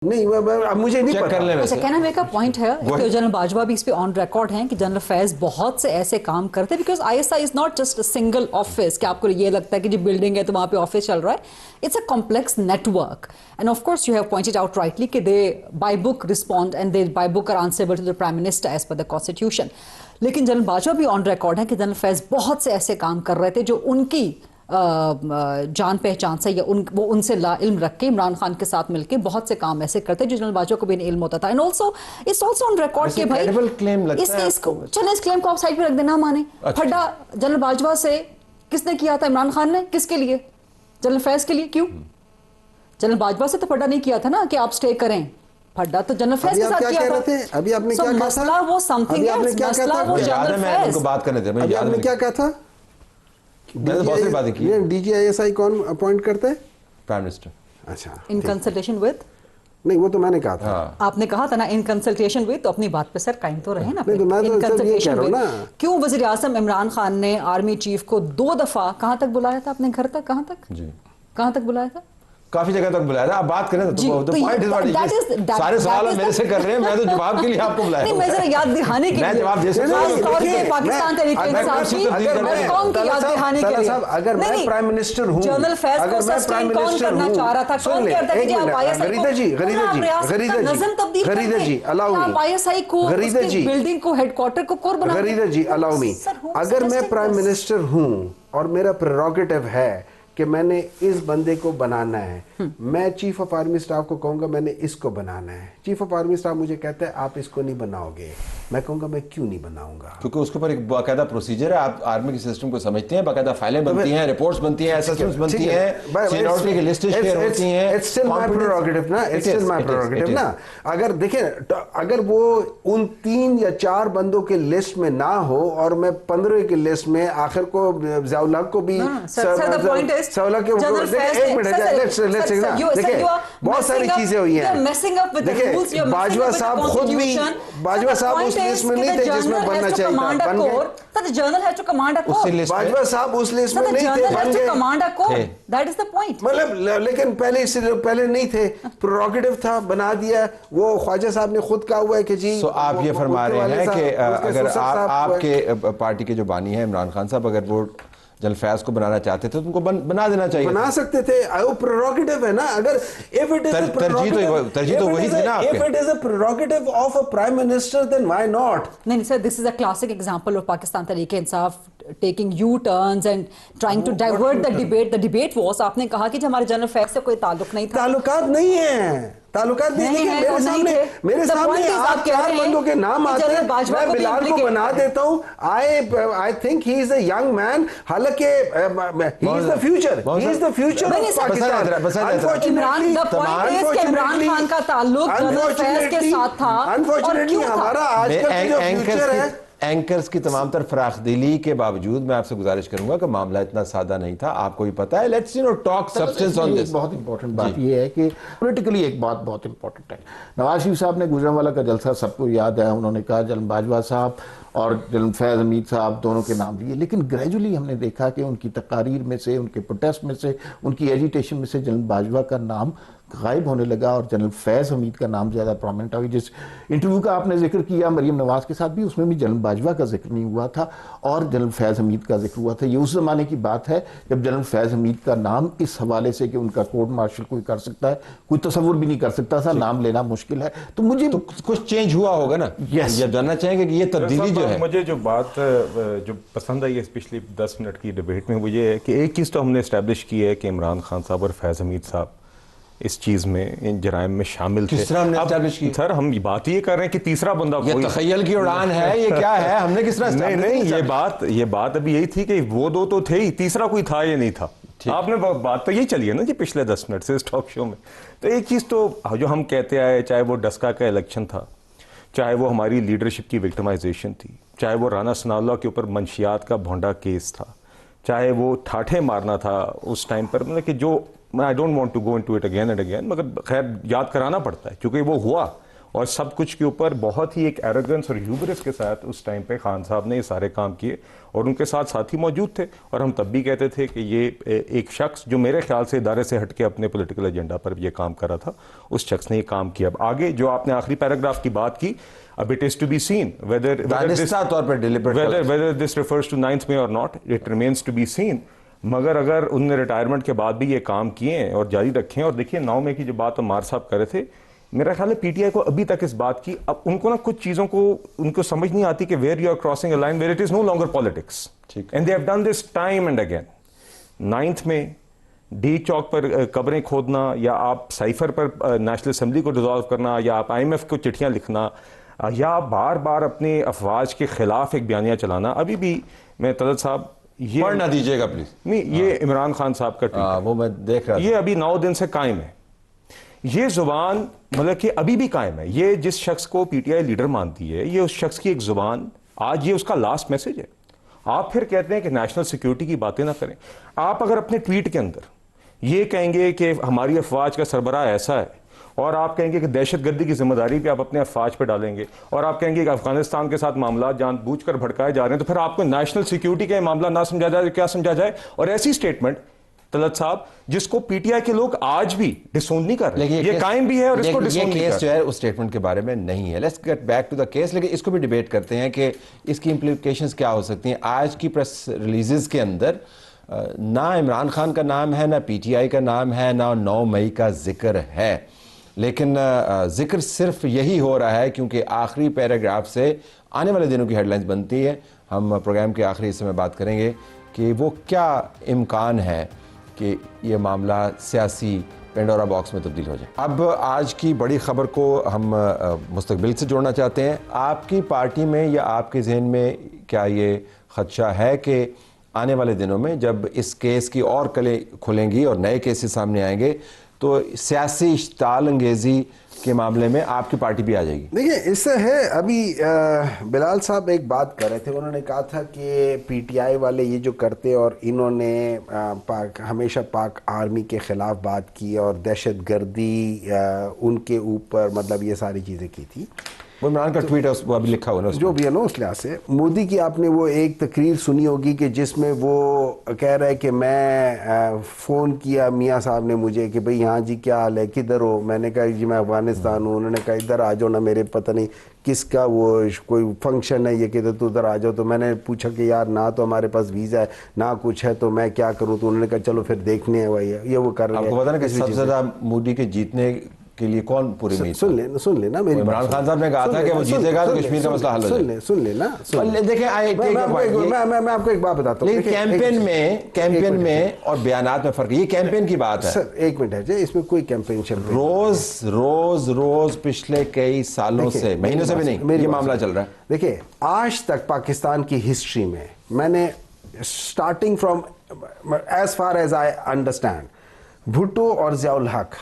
نہیں اب مجھے نہیں پتا. اچھا کہنا میرا پوائنٹ ہے کہ جنرل باجوہ بھی اس پہ آن ریکارڈ ہیں کہ جنرل فیض بہت سے ایسے کام کرتے ہیں because ISI is not just a single office کہ آپ کو یہ لگتا ہے کہ جو بلڈنگ ہے تو وہاں پہ آفس چل رہا ہے. It's a complex network and of course you have pointed out rightly کہ they by book respond and they by book are answerable to the prime minister as per the constitution. لیکن general Bajwa بھی on record ہیں کہ general فیض بہت سے ایسے کام کر رہے تھے جو ان کی جان پہچان سے یا وہ ان سے لا علم رکھ کے عمران خان کے ساتھ مل کے بہت سے کام ایسے کرتے جو جنرل باجوہ کو بھی علم ہوتا تھا. And also it's also on record کہ بھائی اس کلیم کو آپ سائڈ پہ رکھ دینا. مانے پھڈا جنرل باجوہ سے کس نے کیا تھا؟ عمران خان نے. کس کے لیے؟ جنرل فیض کے لیے. کیوں؟ جنرل باجوہ سے تو پھڈا نہیں کیا تھا نا کہ آپ سٹے کریں. پھڈا تو جنرل فیض کے ساتھ کیا تھا. ابھی آپ نے کیا کہا تھا؟ مسئلہ وہ سمتھنگ ہے. مسئلہ وہ جنرل فیض. بات کرنے دیں. ابھی آپ نے کیا کہا تھا؟ بہت سی باتیں کی. DGISI کون اپوائنٹ کرتے ہیں؟ Prime minister. اچھا ان کنسلٹیشن ود. نہیں وہ تو میں نے کہا تھا. آپ نے کہا تھا نا ان کنسلٹیشن ود. تو اپنی بات پہ سر قائم تو رہے نا. کیوں وزیر اعظم عمران خان نے آرمی چیف کو 2 دفعہ کہاں تک بلایا تھا؟ اپنے گھر تک. کہاں تک؟ جی کہاں تک بلایا تھا؟ کافی جگہ تک بلایا تھا. آپ بات کریں تو سارے سوال میرے سے کر رہے ہیں. میں تو جواب کے لیے آپ کو بلایا. نہیں میں ذرا یاد دہانے کے لیے. میں جواب دے سکتا ہوں. پاکستان تحریک انصاف کی قوم کی یاد دہانے کے لیے. اگر میں پرائم منسٹر ہوں, جنرل فیض کو سسٹین کون کرنا چاہ رہا تھا؟ کون کہتا ہے کہ آپ غریدہ جی ISI کو بلڈنگ کو ہیڈ کوارٹر کو کور بنا. غریدہ جی allow me. اگر میں پرائم منسٹر ہوں اور میرا پریروگیٹو ہے کہ میں نے اس بندے کو بنانا ہے, میں چیف آف آرمی اسٹاف کو کہوں گا میں نے اس کو بنانا ہے. چیف آف آرمی اسٹاف مجھے کہتا ہے آپ اس کو نہیں بناؤ گے. میں کہوں گا میں کیوں نہیں بناؤں گا؟ کیونکہ اس کے اوپر ایک باقاعدہ پروسیجر ہے. آپ آرمی کے سسٹم کو سمجھتے ہیں. باقاعدہ فائلیں بنتی ہیں, رپورٹس بنتی ہیں, اسسمنٹس بنتی ہیں, سینیورٹی کی لسٹیں شیئر ہوتی ہیں. It's still my prerogative نا. It's still my prerogative نا. اگر دیکھیں اگر وہ ان 3 یا 4 بندوں کے لسٹ میں نہ ہو اور میں 15 کی لسٹ میں آخر کو ضیاء الحق کو بھی بہت ساری چیزیں ہوئی ہیں. دیکھیں باجوہ صاحب خود بھی باجوہ صاحب اس لسٹ میں نہیں تھے جس میں بننا چاہیے تھا. بن گئے. جنرل ہے جو کمانڈ اے کور. باجوہ صاحب اس لسٹ میں نہیں تھے, بن گئے. Command a corps. That is the point. مطلب لیکن پہلے نہیں تھے. پریروگیٹو تھا, بنا دیا. وہ خواجہ صاحب نے خود کہا ہوا ہے کہ جی آپ یہ فرما رہے ہیں کہ اگر آپ کے پارٹی کے جو بانی ہیں عمران خان صاحب, اگر وہ جنرل فیض کو بنانا چاہتے تھے تو ان کو بنا دینا چاہیے. بنا سکتے تھے. وہ پریروگیٹو ہے نا. اگر ترجیح تو وہی تھی نا آپ کے. If it is a prerogative of a prime minister then why not? نہیں سر, this is a classic example of Pakistan Tehreek Insaf taking U-turns and trying to divert the debate. The debate was, آپ نے کہا کہ ہمارے general فیض سے کوئی تعلق نہیں تھا. تعلقات نہیں ہیں. تعلقات نہیں ہیں. میرے سامنے آپ 4 بندوں کے نام آتے ہیں. میں بلال کو بنا دیتا ہوں. I think he is a young man. حالانکہ he is the future. He is the future of Pakistan. Imran the point is کہ عمران خان کا تعلق جنرل فیض کے ساتھ تھا. Unfortunately ہمارا آج کل کا جو فیوچر ہے. اینکرز کی تمام تر فراخ دلی کے باوجود میں آپ سے گزارش کروں گا کہ معاملہ اتنا سادہ نہیں تھا. آپ کو بھی پتا ہے. لیٹس ٹاک سبسٹنس آن دس. بہت امپورٹنٹ بات یہ ہے کہ پولیٹیکلی ایک بات بہت امپورٹنٹ ہے. نواز شریف صاحب نے گجرانوالہ کا جلسہ سب کو یاد ہے, انہوں نے کہا جنرل باجوہ صاحب اور جنرل فیض حمید صاحب دونوں کے نام لیے. لیکن گریجولی ہم نے دیکھا کہ ان کی تقاریر میں سے, ان کے پروٹیسٹ میں سے, ان کی ایجیٹیشن میں سے جنرل باجوہ کا نام غائب ہونے لگا اور جنرل فیض حمید کا نام زیادہ پرومنٹ ہوئی. جس انٹرویو کا آپ نے ذکر کیا مریم نواز کے ساتھ بھی, اس میں بھی جنرل باجوہ کا ذکر نہیں ہوا تھا اور جنرل فیض حمید کا ذکر ہوا تھا. یہ اس زمانے کی بات ہے جب جنرل فیض حمید کا نام اس حوالے سے کہ ان کا کورٹ مارشل کوئی کر سکتا ہے, کوئی تصور بھی نہیں کر سکتا تھا, نام لینا مشکل ہے. تو مجھے کچھ چینج ہوا ہوگا نا. یہ جاننا چاہیں گے کہ یہ تبدیلی جو ہے. مجھے جو بات جو پسند آئی ہے پچھلی 10 منٹ کی ڈیبیٹ میں وہ یہ ہے کہ ایک چیز تو ہم نے اسٹیبلش کی ہے کہ عمران خان صاحب اور فیض حمید صاحب اس چیز میں, ان جرائم میں شامل تھے. کس طرح ہم نے اسٹیبلش کی؟ سر ہم بات یہ کر رہے ہیں کہ تیسرا بندہ کوئی. یہ تخیل کی اڑان ہے, یہ کیا ہے, ہم نے کس طرح نہیں یہ بات ابھی یہی تھی کہ وہ 2 تو تھے ہی, تیسرا کوئی تھا یا نہیں تھا. آپ نے بات تو یہی چلی ہے نا جی پچھلے 10 منٹ سے اس ٹاک شو میں. تو ایک چیز تو جو ہم کہتے آئے, چاہے وہ ڈسکا کا الیکشن تھا, چاہے وہ ہماری لیڈرشپ کی وکٹمائزیشن تھی, چاہے وہ رانا ثناء اللہ کے اوپر منشیات کا بھونڈا کیس تھا, چاہے وہ ٹھاٹھے مارنا تھا اس ٹائم پر, مطلب کہ جو I don't want to go into it again and again, مگر خیر یاد کرانا پڑتا ہے کیونکہ وہ ہوا اور سب کچھ کے اوپر بہت ہی ایک ایروگنس اور ہیوبرس کے ساتھ اس ٹائم پہ خان صاحب نے یہ سارے کام کیے, اور ان کے ساتھ ساتھی موجود تھے, اور ہم تب بھی کہتے تھے کہ یہ ایک شخص جو میرے خیال سے ادارے سے ہٹ کے اپنے پولیٹیکل ایجنڈا پر یہ کام کر رہا تھا, اس شخص نے یہ کام کیا. اب آگے جو آپ نے آخری پیراگراف کی بات کی, اب it is to be seen whether this refers to 9th May or not, it remains to be seen. مگر اگر ان نے ریٹائرمنٹ کے بعد بھی یہ کام کیے ہیں اور جاری رکھے ہیں, اور دیکھیے 9 مئی کی جو بات عمار صاحب کر رہے تھے, میرا خیال ہے پی ٹی آئی کو ابھی تک اس بات کی, اب ان کو نا کچھ چیزوں کو ان کو سمجھ نہیں آتی کہ where you are crossing a line where it is no longer politics, and they have done this time and again. 9th میں ڈی چوک پر قبریں کھودنا, یا آپ سائفر پر نیشنل اسمبلی کو ڈیزالو کرنا, یا آپ آئی ایم ایف کو چٹھیاں لکھنا, یا بار بار اپنے افواج کے خلاف ایک بیانیہ چلانا, ابھی بھی میں طلعت صاحب یہ پڑھ نہ دیجیے گا پلیز. نہیں, یہ عمران خان صاحب کا ٹویٹ وہ میں دیکھ رہا تھا, یہ ابھی 9 دن سے قائم ہے. یہ زبان مطلب کہ ابھی بھی قائم ہے. یہ جس شخص کو پی ٹی آئی لیڈر مانتی ہے, یہ اس شخص کی ایک زبان, آج یہ اس کا لاسٹ میسج ہے. آپ پھر کہتے ہیں کہ نیشنل سیکیورٹی کی باتیں نہ کریں. آپ اگر اپنے ٹویٹ کے اندر یہ کہیں گے کہ ہماری افواج کا سربراہ ایسا ہے, اور آپ کہیں گے کہ دہشت گردی کی ذمہ داری بھی آپ اپنے افواج پہ ڈالیں گے, اور آپ کہیں گے کہ افغانستان کے ساتھ معاملات جان بوجھ کر بھڑکائے جا رہے ہیں, تو پھر آپ کو نیشنل سیکیورٹی کا معاملہ نہ سمجھا جائے, کیا سمجھا جائے؟ اور ایسی سٹیٹمنٹ طلعت صاحب جس کو پی ٹی آئی کے لوگ آج بھی ڈسون نہیں کر رہے, یہ قائم بھی ہے اور اس کو ڈسون نہیں کر رہے. یہ کیس جو ہے اس سٹیٹمنٹ کے بارے میں نہیں ہے. Let's get back to the case. لیکن اس کو بھی ڈیبیٹ کرتے ہیں کہ اس کی امپلیکیشنز کیا ہو سکتی ہیں. آج کی پریس ریلیزز کے اندر نہ عمران خان کا نام ہے, نہ پی ٹی آئی کا نام ہے, نہ 9 مئی کا ذکر ہے, لیکن ذکر صرف یہی ہو رہا ہے کیونکہ آخری پیراگراف سے آنے والے دنوں کی ہیڈ لائنز بنتی ہے. ہم پروگرام کے آخری حصے میں بات کریں گے کہ وہ کیا امکان ہے کہ یہ معاملہ سیاسی پینڈورا باکس میں تبدیل ہو جائے. اب آج کی بڑی خبر کو ہم مستقبل سے جوڑنا چاہتے ہیں. آپ کی پارٹی میں یا آپ کے ذہن میں کیا یہ خدشہ ہے کہ آنے والے دنوں میں جب اس کیس کی اور کلیں کھلیں گی اور نئے کیسز سامنے آئیں گے تو سیاسی اشتعال انگیزی کے معاملے میں آپ کی پارٹی بھی آ جائے گی؟ دیکھیں اس سے ہے, ابھی بلال صاحب ایک بات کر رہے تھے, انہوں نے کہا تھا کہ پی ٹی آئی والے یہ جو کرتے, اور انہوں نے ہمیشہ پاک آرمی کے خلاف بات کی اور دہشت گردی ان کے اوپر مطلب یہ ساری چیزیں کی تھی. وہ عمران کا ٹویٹ ہے, وہ ابھی لکھا ہوا ہے جو بھی ہے نا اس لحاظ سے. مودی کی آپ نے وہ ایک تقریر سنی ہوگی کہ جس میں وہ کہہ رہے کہ میں فون کیا میاں صاحب نے مجھے کہ بھئی ہاں جی کیا حال ہے, کدھر ہو؟ میں نے کہا جی میں افغانستان ہوں. انہوں نے کہا ادھر آ جاؤ نا, میرے پتہ نہیں کس کا وہ کوئی فنکشن ہے یہ کہ تو ادھر آ جاؤ. تو میں نے پوچھا کہ یار نہ تو ہمارے پاس ویزا ہے نہ کچھ ہے, تو میں کیا کروں؟ تو انہوں نے کہا چلو پھر دیکھنے ہیں بھائی یہ وہ کر رہے ہیں. آپ کو پتا نا کہ سب سے زیادہ مودی کے جیتنے کے لیے کون پوری امید؟ سن لینا میری عمران خان صاحب نے کہا تھا کہ وہ جیتے گا تو کشمیر کا مسئلہ حل ہو جائے گا. سن لینا. دیکھیں میں آپ کو ایک بات بتاتا ہوں. لیکن کیمپین میں اور بیانات میں فرق, یہ کیمپین کی بات ہے. سر ایک منٹ ہے, اس میں کوئی کیمپین روز پچھلے کئی سالوں سے, مہینوں سے بھی نہیں, یہ معاملہ چل رہا ہے. دیکھیں آج تک پاکستان کی ہسٹری میں نے starting from as far as I understand Bhutto اور ضیاء الحق,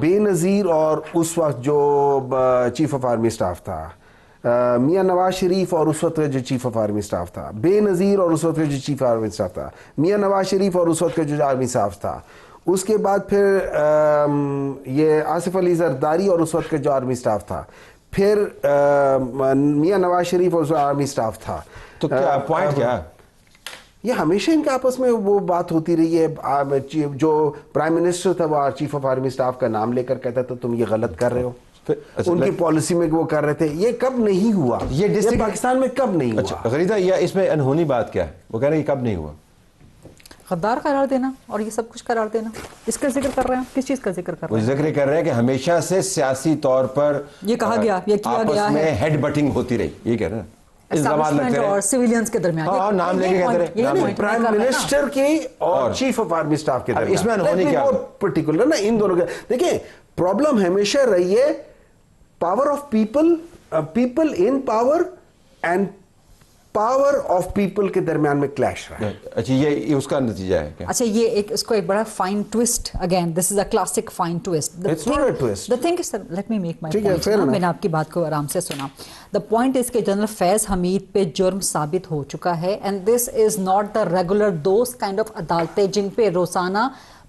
بے نظیر اور اس وقت جو چیف آف آرمی اسٹاف تھا, میاں نواز شریف اور اس وقت کا جو چیف آف آرمی اسٹاف تھا, بے نظیر اور اس وقت کا جو چیف آرمی اسٹاف تھا, میاں نواز شریف اور اس وقت کا جو آرمی اسٹاف تھا, اس کے بعد پھر یہ آصف علی زرداری اور اس وقت کا جو آرمی اسٹاف تھا, پھر میاں نواز شریف اور اس وقت آرمی اسٹاف تھا. تو کیا پوائنٹ کیا؟ یہ ہمیشہ ان کے آپس میں وہ بات ہوتی رہی ہے. جو پرائم منسٹر تھا وہ چیف آف آرمی اسٹاف کا نام لے کر کہتا تھا تم یہ غلط کر رہے ہو. ان کی پالیسی میں وہ کر رہے تھے. یہ کب نہیں ہوا, یہ پاکستان میں کب نہیں ہوا؟ غریدہ یا اس میں انہونی بات کیا ہے؟ وہ کہہ رہے ہیں یہ کب نہیں ہوا. غدار قرار دینا اور یہ سب کچھ قرار دینا, اس کا ذکر کر رہے ہیں. کس چیز کا ذکر کر رہے ہیں؟ وہ ذکر کر رہے ہیں کہ ہمیشہ سے سیاسی طور پر یہ کہا گیا, یہ کیا گیا ہے, میں ہیڈ بٹنگ ہوتی رہی, یہ کہہ رہے ہیں اور سویلینز کے درمیان نام لے کے کہتے ہیں پرائم منسٹر کی اور چیف آف آرمی اسٹاف کے درمیان. اس میں انہوں نے کیا پرٹیکولر نا ان دونوں کا دیکھیں پرابلم ہمیشہ رہی ہے power of people in power and power of people کے درمیان میں کلیش رہا ہے. اچھا یہ اس کا نتیجہ ہے کیا؟ اچھا یہ ایک اس کو ایک بڑا fine twist, again this is a classic fine twist. It's not a twist. The thing is, let me make my point. میں نے آپ کی بات کو آرام سے سنا. The point is کہ جنرل فیض حمید پہ جرم ثابت ہو چکا ہے, and this is not the regular those kind of عدالتیں جن پہ روزانہ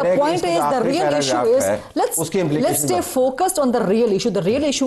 The point is, the real issue is, let's stay focused on the real issue. The real issue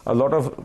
a lot of